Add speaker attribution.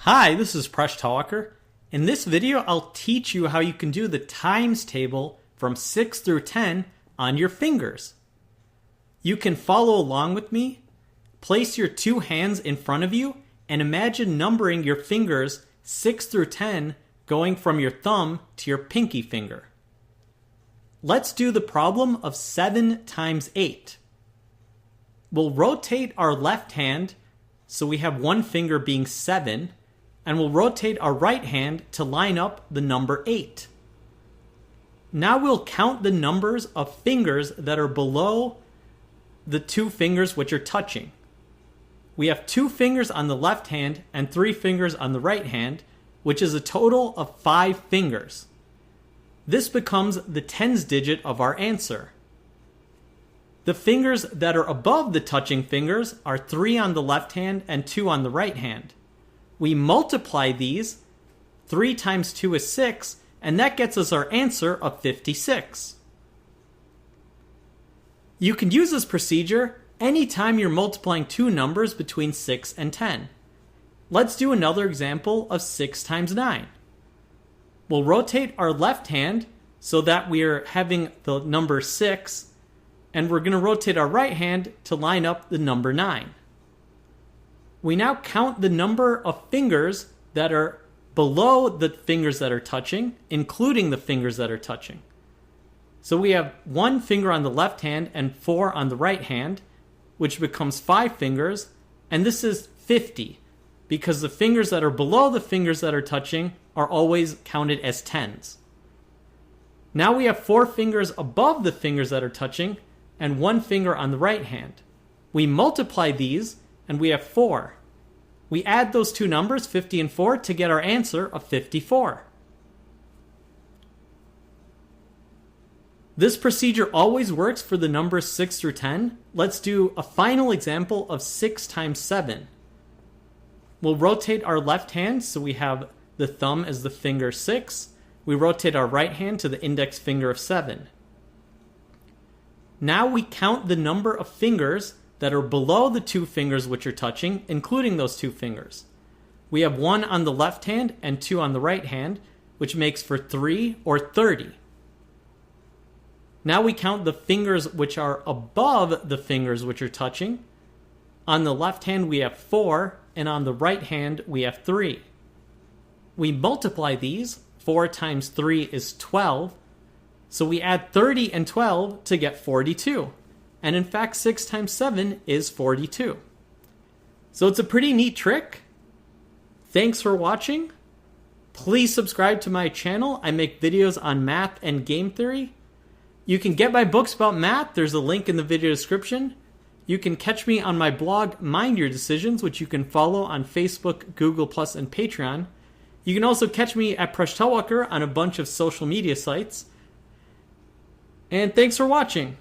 Speaker 1: Hi, this is Presh Talker. In this video, I'll teach you how you can do the times table from 6 through 10 on your fingers. You can follow along with me. Place your two hands in front of you and imagine numbering your fingers 6 through 10 going from your thumb to your pinky finger. Let's do the problem of 7 times 8. We'll rotate our left hand so we have one finger being 7, and we'll rotate our right hand to line up the number 8. Now we'll count the numbers of fingers that are below the two fingers which are touching. We have 2 fingers on the left hand and 3 fingers on the right hand, which is a total of 5 fingers. This becomes the tens digit of our answer. The fingers that are above the touching fingers are 3 on the left hand and 2 on the right hand. We multiply these. 3 times 2 is 6, and that gets us our answer of 56. You can use this procedure anytime you're multiplying two numbers between 6 and 10. Let's do another example of 6 times 9. We'll rotate our left hand so that we're having the number 6, and we're going to rotate our right hand to line up the number 9. We now count the number of fingers that are below the fingers that are touching, including the fingers that are touching. So we have 1 finger on the left hand and 4 on the right hand, which becomes 5 fingers, and this is 50, because the fingers that are below the fingers that are touching are always counted as tens. Now we have 4 fingers above the fingers that are touching, and 1 finger on the right hand. We multiply these, and we have 4. We add those two numbers, 50 and 4, to get our answer of 54. This procedure always works for the numbers 6 through 10. Let's do a final example of 6 times 7. We'll rotate our left hand so we have the thumb as the finger 6. We rotate our right hand to the index finger of 7. Now we count the number of fingers that are below the 2 fingers which are touching, including those 2 fingers. We have 1 on the left hand and 2 on the right hand, which makes for 3 or 30. Now we count the fingers which are above the fingers which are touching. On the left hand we have 4, and on the right hand we have 3. We multiply these. 4 times 3 is 12. So we add 30 and 12 to get 42. And in fact, 6 times 7 is 42. So it's a pretty neat trick. Thanks for watching. Please subscribe to my channel. I make videos on math and game theory. You can get my books about math. There's a link in the video description. You can catch me on my blog, Mind Your Decisions, which you can follow on Facebook, Google+, and Patreon. You can also catch me at Presh Talker on a bunch of social media sites. And thanks for watching.